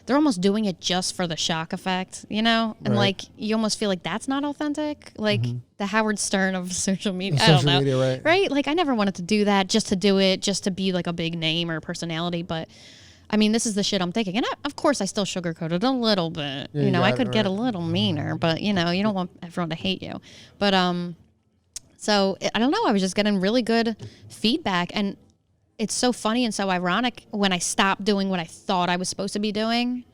they're almost doing it just for the shock effect, you know? And like, you almost feel like that's not authentic. Like the Howard Stern of social media. I don't know. Media, right? Like, I never wanted to do that just to do it, just to be like a big name or personality. But I mean, this is the shit I'm thinking. And of course, I still sugarcoat it a little bit. Yeah, you know, I got could it, get a little meaner, but, you know, you don't want everyone to hate you. But, so, I don't know. I was just getting really good feedback. And it's so funny and so ironic when I stopped doing what I thought I was supposed to be doing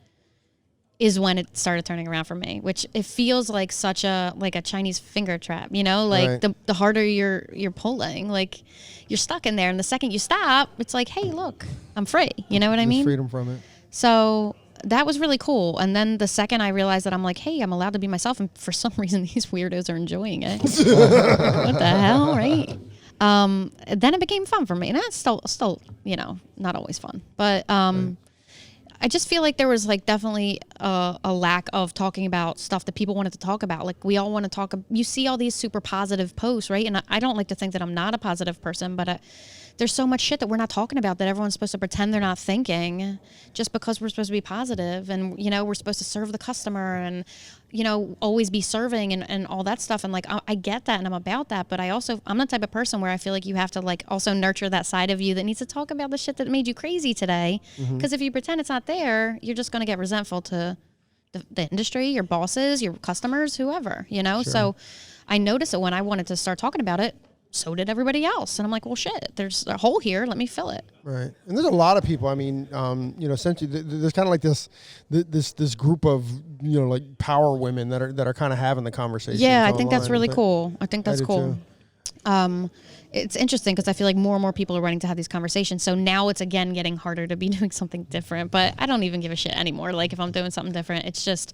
is when it started turning around for me, which it feels like such a Chinese finger trap, you know, like the harder you're pulling, like you're stuck in there. And the second you stop, it's like, hey, look, I'm free. You know what I mean? Freedom from it. So that was really cool. And then the second I realized that I'm like, hey, I'm allowed to be myself. And for some reason, these weirdos are enjoying it. What the hell, right? Then it became fun for me. And that's still, you know, not always fun. But I just feel like there was like definitely a lack of talking about stuff that people wanted to talk about. Like we all want to talk. You see all these super positive posts, right? And I don't like to think that I'm not a positive person, but there's so much shit that we're not talking about that everyone's supposed to pretend they're not thinking just because we're supposed to be positive and, you know, we're supposed to serve the customer and, you know, always be serving and all that stuff. And like, I get that and I'm about that, but I'm the type of person where I feel like you have to like also nurture that side of you that needs to talk about the shit that made you crazy today. Because if you pretend it's not there, you're just going to get resentful to the industry, your bosses, your customers, whoever, you know? Sure. So I noticed that when I wanted to start talking about it, so did everybody else. And I'm like, well, shit, there's a hole here. Let me fill it. Right. And there's a lot of people. I mean, you know, essentially there's kind of like this group of, you know, like power women that are kind of having the conversation. Yeah, I think that's really cool. I think that's cool. It's interesting because I feel like more and more people are wanting to have these conversations. So now it's again getting harder to be doing something different. But I don't even give a shit anymore. Like if I'm doing something different, it's just,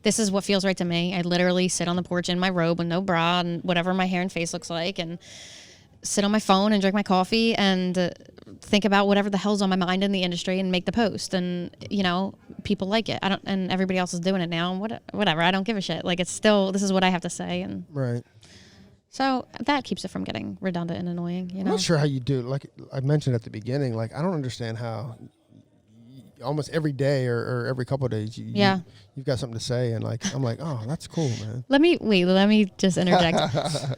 this is what feels right to me. I literally sit on the porch in my robe with no bra and whatever my hair and face looks like and sit on my phone and drink my coffee and think about whatever the hell's on my mind in the industry and make the post. And, you know, people like it. And everybody else is doing it now. And whatever. I don't give a shit. Like it's still, this is what I have to say. And right. So that keeps it from getting redundant and annoying, you know? I'm not sure how you do. Like I mentioned at the beginning, like I don't understand how almost every day or every couple of days you've got something to say. And like, I'm like, oh, that's cool, man. Let me just interject.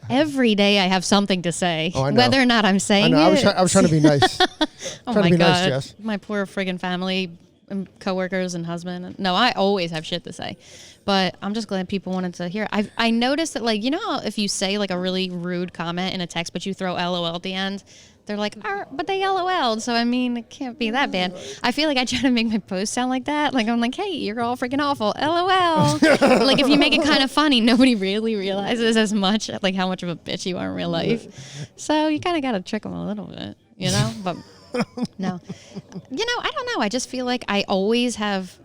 Every day I have something to say, whether or not I'm saying it. I was trying to be nice. Oh my God. Nice, Jess. My poor friggin' family and coworkers and husband. No, I always have shit to say. But I'm just glad people wanted to hear it. I noticed that, like, you know how if you say, like, a really rude comment in a text, but you throw LOL at the end, they're like, but they LOL'd, so, I mean, it can't be that bad. I feel like I try to make my post sound like that. Like, I'm like, hey, you're all freaking awful. LOL. Like, if you make it kind of funny, nobody really realizes as much, like, how much of a bitch you are in real life. So you kind of got to trick them a little bit, you know? But, no. You know, I don't know. I just feel like I always have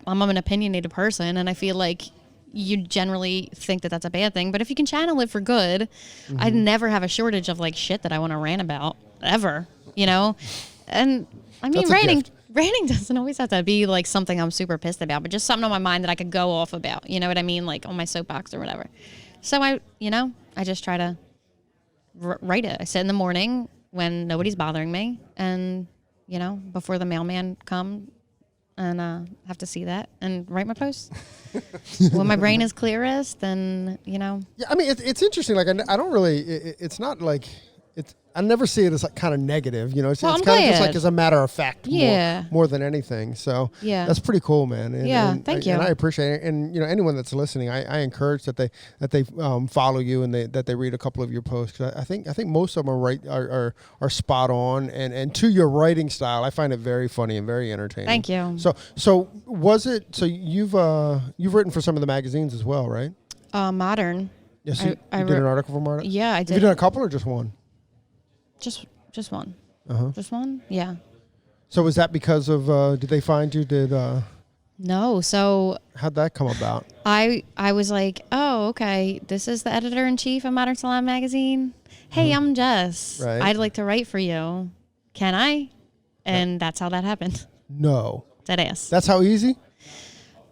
I'm an opinionated person, and I feel like you generally think that that's a bad thing. But if you can channel it for good, I'd never have a shortage of like shit that I want to rant about ever, you know? And I mean, ranting doesn't always have to be like something I'm super pissed about, but just something on my mind that I could go off about, you know what I mean? Like on my soapbox or whatever. So I just try to write it. I sit in the morning when nobody's bothering me and, you know, before the mailman comes, and have to see that and write my posts. When my brain is clearest, then, you know. Yeah, I mean, it's interesting. Like, I don't really, it's not like, I never see it as like kind of negative, you know. It's kind of just like as a matter of fact, more than anything. So that's pretty cool, man. And, thank you. And I appreciate it. And you know, anyone that's listening, I encourage that they follow you and that they read a couple of your posts. 'Cause I think most of them are spot on. And to your writing style, I find it very funny and very entertaining. Thank you. So was it? So you've written for some of the magazines as well, right? Modern. Yes, you did an article for Modern. Yeah, I did. Have you done a couple or just one? Just one. Uh-huh. Just one? Yeah. So was that because of, did they find you? No. So how'd that come about? I was like, oh, okay. This is the editor-in-chief of Modern Salon Magazine. Hey, I'm Jess. Right. I'd like to write for you. Can I? And that's how that happened. No. Dead ass. That's how easy?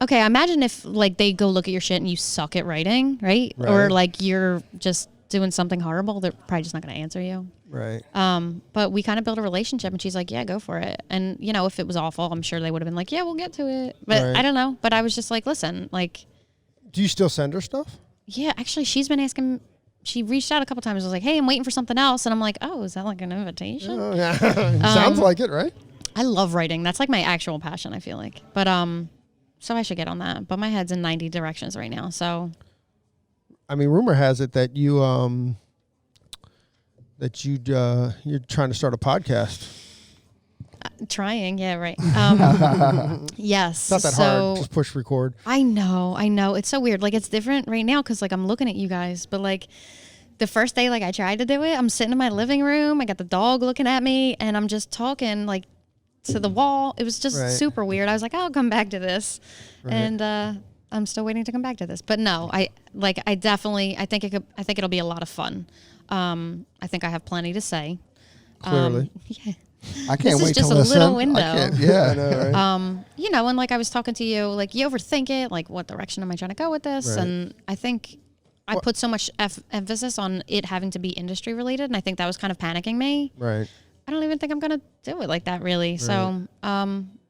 okay, imagine if like they go look at your shit and you suck at writing, right? Or like you're just doing something horrible, they're probably just not going to answer you. Right. But we kind of built a relationship, and she's like, yeah, go for it. And, you know, if it was awful, I'm sure they would have been like, yeah, we'll get to it. But I don't know. But I was just like, listen, like. Do you still send her stuff? Yeah, actually, she's been asking. She reached out a couple times. I was like, hey, I'm waiting for something else. And I'm like, oh, is that like an invitation? Oh, yeah. Sounds like it, right? I love writing. That's like my actual passion, I feel like. But, so I should get on that. But my head's in 90 directions right now, so. I mean, rumor has it that you you're trying to start a podcast. Trying, yeah, right. Yes. It's not that hard. Just push record. I know. It's so weird. Like, it's different right now because, like, I'm looking at you guys, but, like, the first day, like, I tried to do it, I'm sitting in my living room. I got the dog looking at me, and I'm just talking, like, to the wall. It was just super weird. I was like, I'll come back to this. Right. And I'm still waiting to come back to this. But no, I think it'll be a lot of fun. I think I have plenty to say. Clearly. Yeah. I can't wait to listen. This is just a little window. Yeah. I know, right? You know, and like I was talking to you, like you overthink it, like what direction am I trying to go with this? Right. And I think I put so much emphasis on it having to be industry related, and I think that was kind of panicking me. Right. I don't even think I'm going to do it like that, really. Right. So,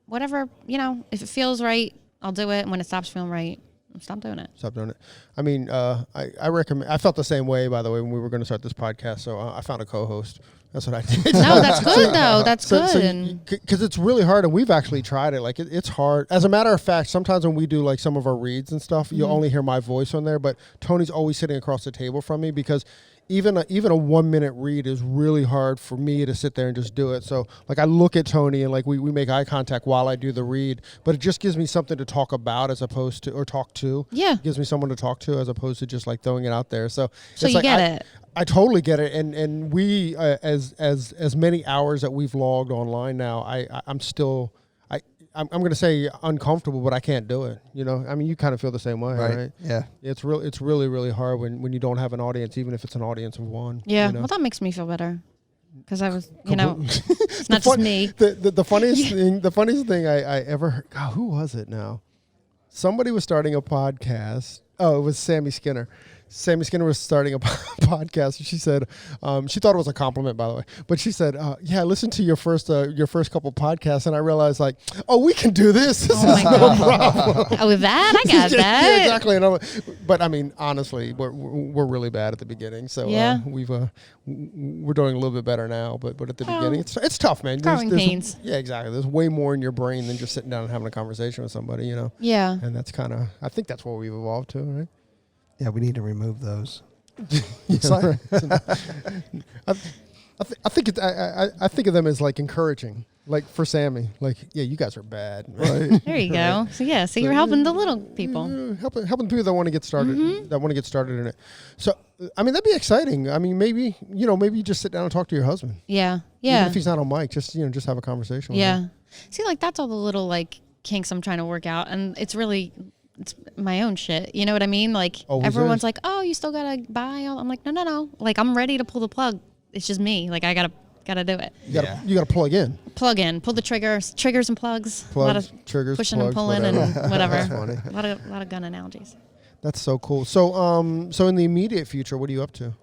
whatever, you know, if it feels right, I'll do it. And when it stops feeling right, I'll stop doing it. Stop doing it. I mean, I recommend, I felt the same way, by the way, when we were going to start this podcast. So I found a co-host. That's what I did. No, that's good, though. That's good. Because it's really hard, and we've actually tried it. Like, it's hard. As a matter of fact, sometimes when we do, like, some of our reads and stuff, you'll only hear my voice on there, but Tony's always sitting across the table from me because even a 1 minute read is really hard for me to sit there and just do it. So, like, I look at Tony and, like, we make eye contact while I do the read, but it just gives me something to talk about as opposed to, or talk to. Yeah. It gives me someone to talk to as opposed to just, like, throwing it out there. So you like, get it. I totally get it. And we, as many hours that we've logged online now, I'm still, I'm going to say uncomfortable, but I can't do it. You know, I mean, you kind of feel the same way, right? Yeah. It's really, really hard when you don't have an audience, even if it's an audience of one. Yeah. You know? Well, that makes me feel better because I was, you know, it's not just me. The funniest thing, I ever heard, God, who was it now? Somebody was starting a podcast. Oh, it was Sammy Skinner. Sammy Skinner was starting a podcast. She said, she thought it was a compliment, by the way, but she said, yeah, I listened to your first couple podcasts, and I realized, like, oh, we can do this. This is no problem. Oh, with that, I got that. Yeah, exactly. And but I mean, honestly, we're really bad at the beginning, so we're doing a little bit better now. But at the beginning, it's tough, man. Growing pains. Yeah, exactly. There's way more in your brain than just sitting down and having a conversation with somebody, you know. Yeah. And that's kind of, I think that's what we've evolved to, right? Yeah, we need to remove those. I think of them as like encouraging, like for Sammy, like, yeah, you guys are bad, right? There you go. So yeah, so you're helping the little people, helping people that want to get started, that want to get started in it. So I mean, that'd be exciting. I mean, maybe you just sit down and talk to your husband. Yeah. Even if he's not on mic, just have a conversation with him. See, like that's all the little like kinks I'm trying to work out, and it's my own shit. You know what I mean? Like everyone's like, oh, you still gotta buy all. I'm like, no. Like I'm ready to pull the plug. It's just me. Like I gotta do it. You gotta plug in. Pull the triggers and plugs. A lot of triggers, pushing plugs, and pulling whatever. and whatever. That's funny. A lot of gun analogies. That's so cool. So so in the immediate future, what are you up to?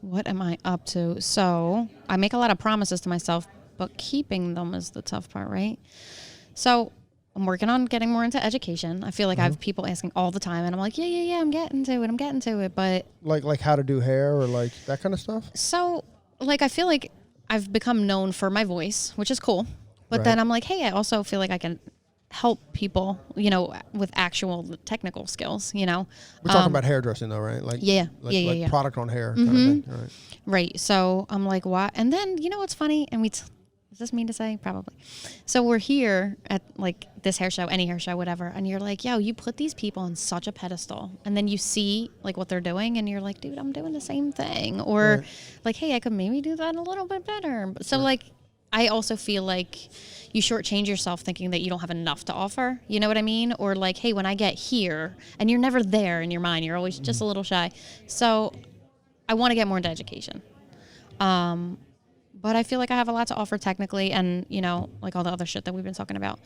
What am I up to? So I make a lot of promises to myself, but keeping them is the tough part, right? So I'm working on getting more into education. I feel like I have people asking all the time, and I'm like, yeah, I'm getting to it. But like how to do hair or like that kind of stuff? So like I feel like I've become known for my voice, which is cool. But then I'm like, hey, I also feel like I can help people, you know, with actual technical skills, you know. We're talking about hairdressing though, right? Like like product on hair kind of thing. All right. Right. So I'm like, what? And then, you know what's funny? And is this mean to say? Probably. So we're here at like this hair show, any hair show, whatever. And you're like, yo, you put these people on such a pedestal. And then you see like what they're doing and you're like, dude, I'm doing the same thing. Or like, hey, I could maybe do that a little bit better. So like, I also feel like you shortchange yourself thinking that you don't have enough to offer. You know what I mean? Or like, hey, when I get here, and you're never there in your mind, you're always just a little shy. So I want to get more into education. But I feel like I have a lot to offer technically and, you know, like all the other shit that we've been talking about.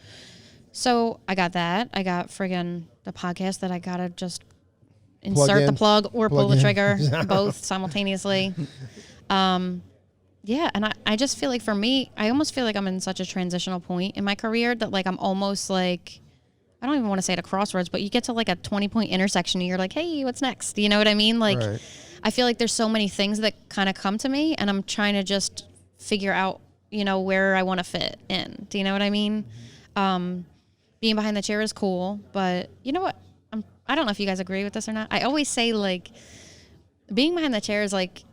So I got that. I got friggin' the podcast that I gotta just insert the plug or pull the trigger, both simultaneously. Yeah, and I just feel like for me, I almost feel like I'm in such a transitional point in my career that like I'm almost like, I don't even want to say at a crossroads, but you get to like a 20-point intersection and you're like, hey, what's next? You know what I mean? Like, right. I feel like there's so many things that kind of come to me and I'm trying to just figure out, where I want to fit in. Do you know what I mean? Being behind the chair is cool, but you know what? I don't know if you guys agree with this or not. I always say like being behind the chair is like,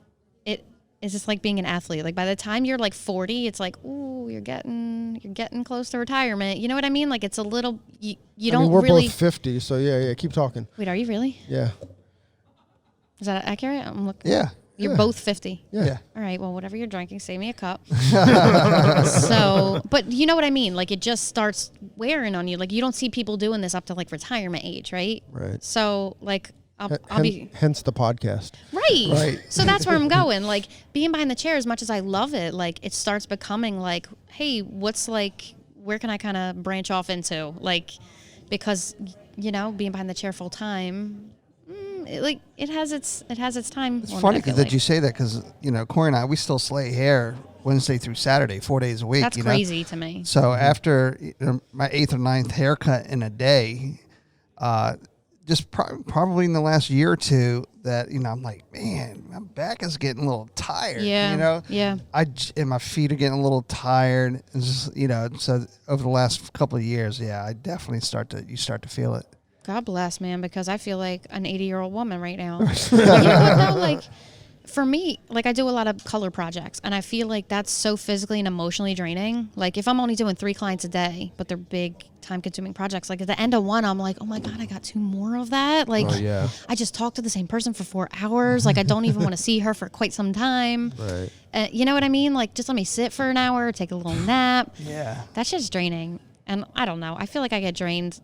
it's just like being an athlete. Like by the time you're like 40, it's like, ooh, you're getting close to retirement. You know what I mean? Like it's a little, you don't we're really. We're both 50, so yeah, keep talking. Wait, are you really? Yeah. Is that accurate? I'm looking. Yeah. You're both 50. Yeah. All right. Well, whatever you're drinking, save me a cup. So, but you know what I mean? Like it just starts wearing on you. Like you don't see people doing this up to like retirement age, right? Right. So like. Hence the podcast. Right. So that's where I'm going. Like being behind the chair, as much as I love it, like it starts becoming like, hey, what's like, where can I kind of branch off into? Like, because, being behind the chair full time, it has its time. It's funny that you say that because, Corey and I, we still slay hair Wednesday through Saturday, 4 days a week. That's crazy to me. So after my 8th or 9th haircut in a day, just probably in the last year or two that, I'm like, man, my back is getting a little tired. Yeah. Yeah. And my feet are getting a little tired. It's just, so over the last couple of years, I definitely start to feel it. God bless, man, because I feel like an 80-year-old woman right now. You know what, though? Like, for me, like I do a lot of color projects and I feel like that's so physically and emotionally draining. Like if I'm only doing 3 clients a day, but they're big time consuming projects, like at the end of one, I'm like, oh my God, I got 2 more of that. Like I just talked to the same person for 4 hours. Like I don't even want to see her for quite some time. Right. You know what I mean? Like just let me sit for an hour, take a little nap. Yeah. That shit's draining. And I don't know. I feel like I get drained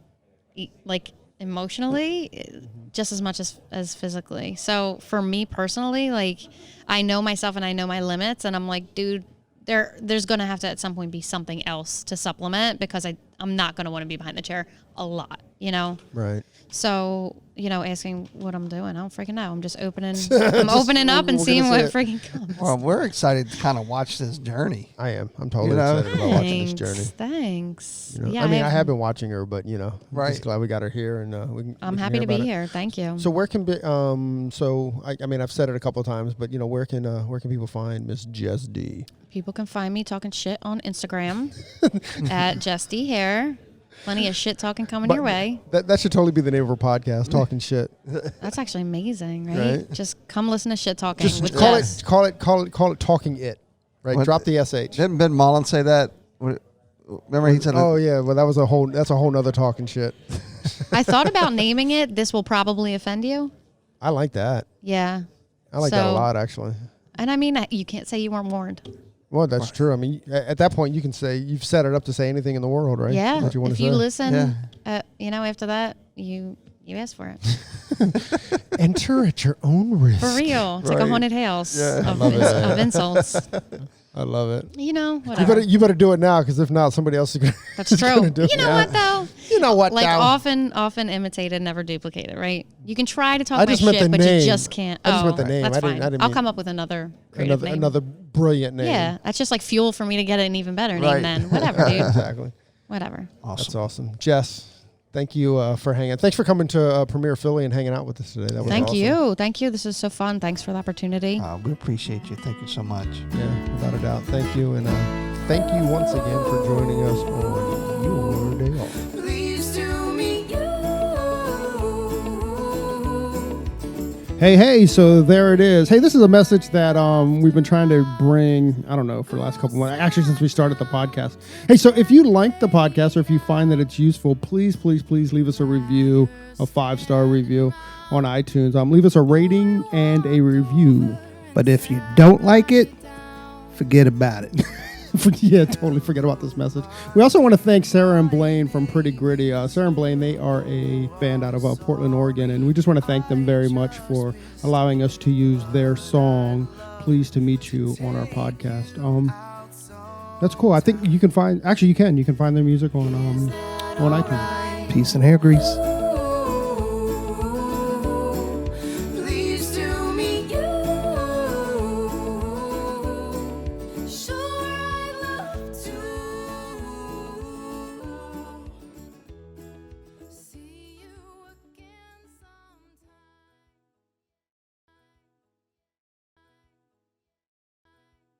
like emotionally just as much as physically. So for me personally, like I know myself and I know my limits and I'm like, dude, there's going to have to at some point be something else to supplement because I'm not going to want to be behind the chair a lot, Right. So, asking what I'm doing, I don't freaking know. I'm just opening up and seeing what freaking comes. Well, we're excited to kind of watch this journey. I am. I'm totally excited about watching this journey. Thanks. Yeah, I have been watching her, but right. Just glad we got her here and I'm happy to be here. Thank you. So where can be so I've said it a couple of times, but where can people find Miss Jess Dee? People can find me talking shit on Instagram at Jess Dee Hair. Plenty of shit talking coming your way. That should totally be the name of her podcast, Talking Shit. That's actually amazing, right? Just come listen to shit talking. Just call it Talking It, right? What? Drop the SH. Didn't Ben Mullen say that? Remember he said? Oh yeah, well that's a whole nother talking shit. I thought about naming it. This will probably offend you. I like that. Yeah. I like that a lot, actually. And I mean, you can't say you weren't warned. Well, that's true. I mean, at that point, you can say you've set it up to say anything in the world, right? Yeah. That you want if to you say. Listen, after that, you ask for it. Enter at your own risk. For real. It's like a haunted house of insults. I love it. Whatever. You better do it now, because if not, somebody else is going to. That's true. Do it. You know what though? You know what? Like though? often imitated, never duplicated. Right? You can try to talk my name. shit, but you just can't. I just meant the name. That's fine. I didn't I'll come up with another creative name. Another brilliant name. Yeah, that's just like fuel for me to get an even better name. Then whatever, dude. Exactly. Whatever. Awesome. That's awesome, Jess. Thank you for hanging. Thanks for coming to Premier Philly and hanging out with us today. That was awesome. Thank you. This is so fun. Thanks for the opportunity. We appreciate you. Thank you so much. Yeah, without a doubt. Thank you, and thank you once again for joining us on your day off. Please do me you. Hey, so there it is. Hey, this is a message that we've been trying to bring, I don't know, for the last couple of months, actually since we started the podcast. Hey, so if you like the podcast or if you find that it's useful, please leave us a review, a 5-star review on iTunes. Leave us a rating and a review. But if you don't like it, forget about it. Yeah, totally forget about this message. We also want to thank Sarah and Blaine from Pretty Gritty. Sarah and Blaine, they are a band out of Portland, Oregon, and we just want to thank them very much for allowing us to use their song, Pleased to Meet You, on our podcast. That's cool. I think you can find their music on on iTunes. Peace and hair grease.